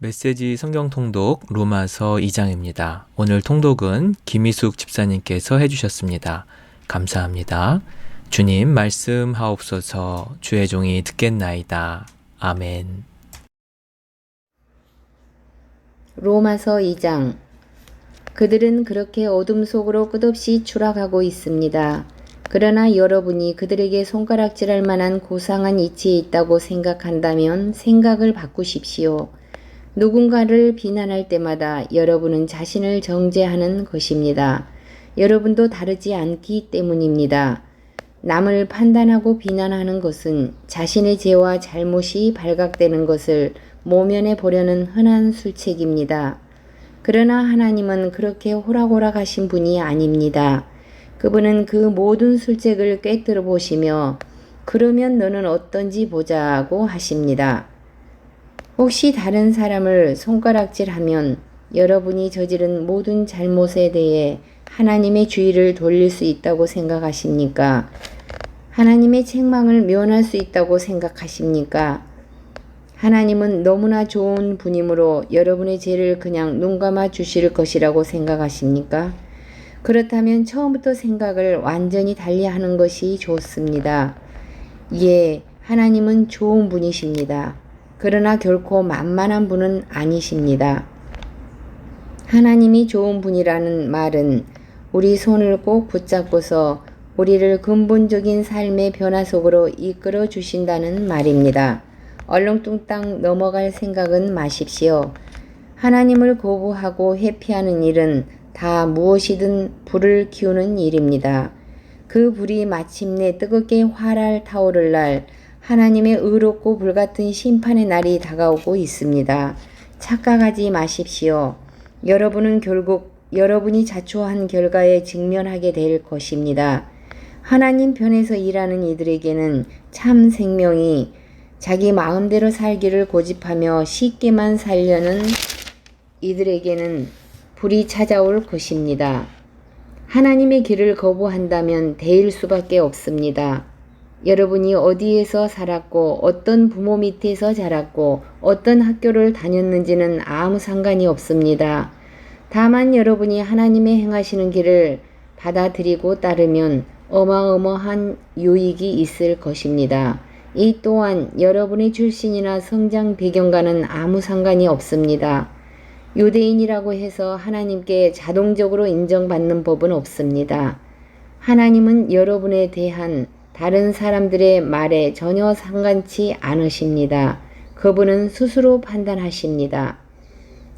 메시지 성경 통독 로마서 2장입니다. 오늘 통독은 김희숙 집사님께서 해주셨습니다. 감사합니다. 주님 말씀하옵소서. 주의 종이 듣겠나이다. 아멘. 로마서 2장. 그들은 그렇게 어둠 속으로 끝없이 추락하고 있습니다. 그러나 여러분이 그들에게 손가락질할 만한 고상한 이치에 있다고 생각한다면 생각을 바꾸십시오. 누군가를 비난할 때마다 여러분은 자신을 정죄하는 것입니다. 여러분도 다르지 않기 때문입니다. 남을 판단하고 비난하는 것은 자신의 죄와 잘못이 발각되는 것을 모면해 보려는 흔한 술책입니다. 그러나 하나님은 그렇게 호락호락하신 분이 아닙니다. 그분은 그 모든 술책을 꿰뚫어 보시며 그러면 너는 어떤지 보자고 하십니다. 혹시 다른 사람을 손가락질하면 여러분이 저지른 모든 잘못에 대해 하나님의 주의를 돌릴 수 있다고 생각하십니까? 하나님의 책망을 면할 수 있다고 생각하십니까? 하나님은 너무나 좋은 분이므로 여러분의 죄를 그냥 눈감아 주실 것이라고 생각하십니까? 그렇다면 처음부터 생각을 완전히 달리하는 것이 좋습니다. 예, 하나님은 좋은 분이십니다. 그러나 결코 만만한 분은 아니십니다. 하나님이 좋은 분이라는 말은 우리 손을 꼭 붙잡고서 우리를 근본적인 삶의 변화 속으로 이끌어 주신다는 말입니다. 얼렁뚱땅 넘어갈 생각은 마십시오. 하나님을 거부하고 회피하는 일은 다 무엇이든 불을 키우는 일입니다. 그 불이 마침내 뜨겁게 활활 타오를 날 하나님의 의롭고 불같은 심판의 날이 다가오고 있습니다. 착각하지 마십시오. 여러분은 결국 여러분이 자초한 결과에 직면하게 될 것입니다. 하나님 편에서 일하는 이들에게는 참 생명이 자기 마음대로 살기를 고집하며 쉽게만 살려는 이들에게는 불이 찾아올 것입니다. 하나님의 길을 거부한다면 대일 수밖에 없습니다. 여러분이 어디에서 살았고 어떤 부모 밑에서 자랐고 어떤 학교를 다녔는지는 아무 상관이 없습니다. 다만 여러분이 하나님의 행하시는 길을 받아들이고 따르면 어마어마한 유익이 있을 것입니다. 이 또한 여러분의 출신이나 성장 배경과는 아무 상관이 없습니다. 유대인이라고 해서 하나님께 자동적으로 인정받는 법은 없습니다. 하나님은 여러분에 대한 다른 사람들의 말에 전혀 상관치 않으십니다. 그분은 스스로 판단하십니다.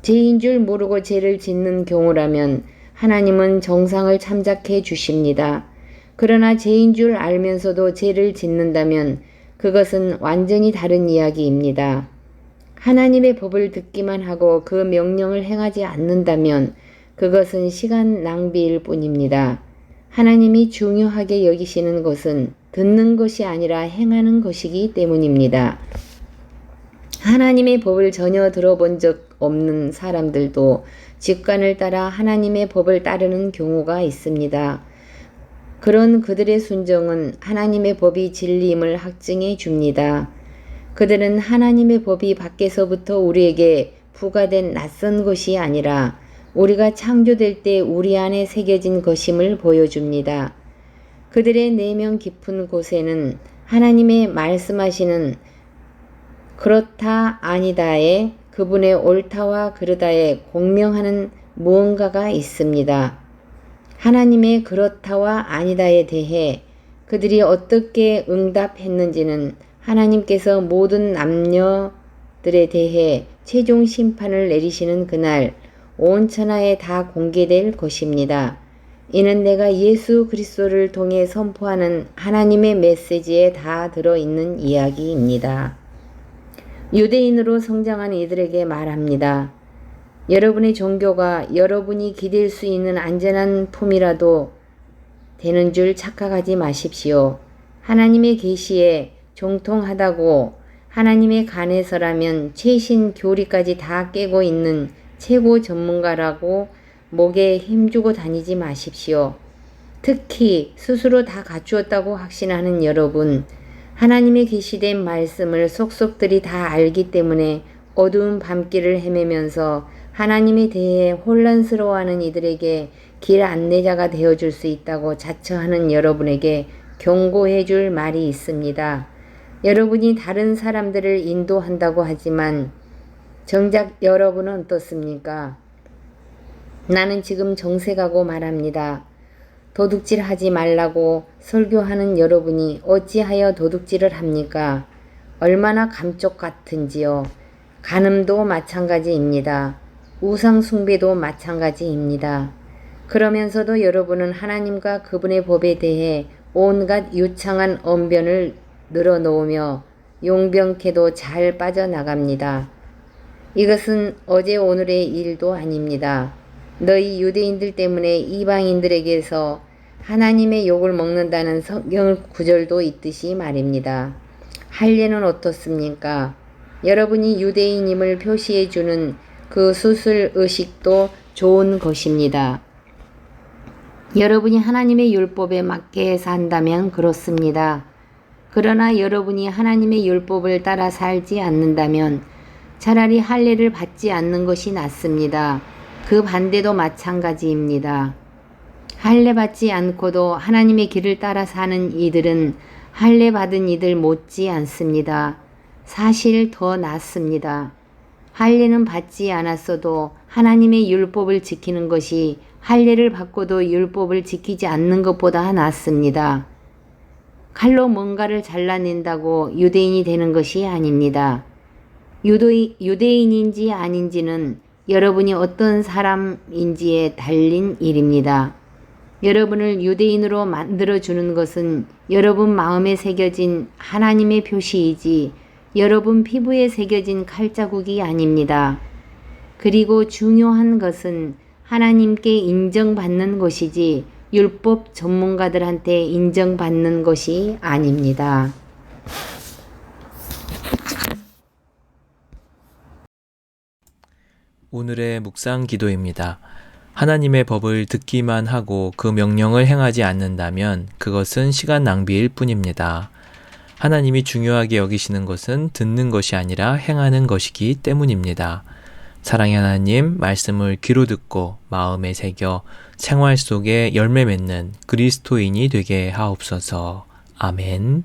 죄인 줄 모르고 죄를 짓는 경우라면 하나님은 정상을 참작해 주십니다. 그러나 죄인 줄 알면서도 죄를 짓는다면 그것은 완전히 다른 이야기입니다. 하나님의 법을 듣기만 하고 그 명령을 행하지 않는다면 그것은 시간 낭비일 뿐입니다. 하나님이 중요하게 여기시는 것은 듣는 것이 아니라 행하는 것이기 때문입니다. 하나님의 법을 전혀 들어본 적 없는 사람들도 직관을 따라 하나님의 법을 따르는 경우가 있습니다. 그런 그들의 순종은 하나님의 법이 진리임을 확증해 줍니다. 그들은 하나님의 법이 밖에서부터 우리에게 부과된 낯선 것이 아니라 우리가 창조될 때 우리 안에 새겨진 것임을 보여줍니다. 그들의 내면 깊은 곳에는 하나님의 말씀하시는 그렇다 아니다에 그분의 옳다와 그르다에 공명하는 무언가가 있습니다. 하나님의 그렇다와 아니다에 대해 그들이 어떻게 응답했는지는 하나님께서 모든 남녀들에 대해 최종 심판을 내리시는 그날 온 천하에 다 공개될 것입니다. 이는 내가 예수 그리스도를 통해 선포하는 하나님의 메시지에 다 들어있는 이야기입니다. 유대인으로 성장한 이들에게 말합니다. 여러분의 종교가 여러분이 기댈 수 있는 안전한 품이라도 되는 줄 착각하지 마십시오. 하나님의 계시에 종통하다고 하나님의 간에서라면 최신 교리까지 다 깨고 있는 최고 전문가라고 목에 힘주고 다니지 마십시오. 특히 스스로 다 갖추었다고 확신하는 여러분, 하나님의 계시된 말씀을 속속들이 다 알기 때문에 어두운 밤길을 헤매면서 하나님에 대해 혼란스러워하는 이들에게 길 안내자가 되어줄 수 있다고 자처하는 여러분에게 경고해 줄 말이 있습니다. 여러분이 다른 사람들을 인도한다고 하지만 정작 여러분은 어떻습니까? 나는 지금 정세 가고 말합니다. 도둑질하지 말라고 설교하는 여러분이 어찌하여 도둑질을 합니까? 얼마나 감쪽 같은지요. 간음도 마찬가지입니다. 우상 숭배도 마찬가지입니다. 그러면서도 여러분은 하나님과 그분의 법에 대해 온갖 유창한 언변을 늘어놓으며 용병케도 잘 빠져나갑니다. 이것은 어제 오늘의 일도 아닙니다. 너희 유대인들 때문에 이방인들에게서 하나님의 욕을 먹는다는 성경 구절도 있듯이 말입니다. 할례는 어떻습니까? 여러분이 유대인임을 표시해주는 그 수술 의식도 좋은 것입니다. 여러분이 하나님의 율법에 맞게 산다면 그렇습니다. 그러나 여러분이 하나님의 율법을 따라 살지 않는다면 차라리 할례를 받지 않는 것이 낫습니다. 그 반대도 마찬가지입니다. 할례 받지 않고도 하나님의 길을 따라 사는 이들은 할례 받은 이들 못지 않습니다. 사실 더 낫습니다. 할례는 받지 않았어도 하나님의 율법을 지키는 것이 할례를 받고도 율법을 지키지 않는 것보다 낫습니다. 칼로 뭔가를 잘라낸다고 유대인이 되는 것이 아닙니다. 유대인인지 아닌지는 여러분이 어떤 사람인지에 달린 일입니다. 여러분을 유대인으로 만들어주는 것은 여러분 마음에 새겨진 하나님의 표시이지 여러분 피부에 새겨진 칼자국이 아닙니다. 그리고 중요한 것은 하나님께 인정받는 것이지 율법 전문가들한테 인정받는 것이 아닙니다. 오늘의 묵상 기도입니다. 하나님의 법을 듣기만 하고 그 명령을 행하지 않는다면 그것은 시간 낭비일 뿐입니다. 하나님이 중요하게 여기시는 것은 듣는 것이 아니라 행하는 것이기 때문입니다. 사랑의 하나님, 말씀을 귀로 듣고 마음에 새겨 생활 속에 열매 맺는 그리스도인이 되게 하옵소서. 아멘.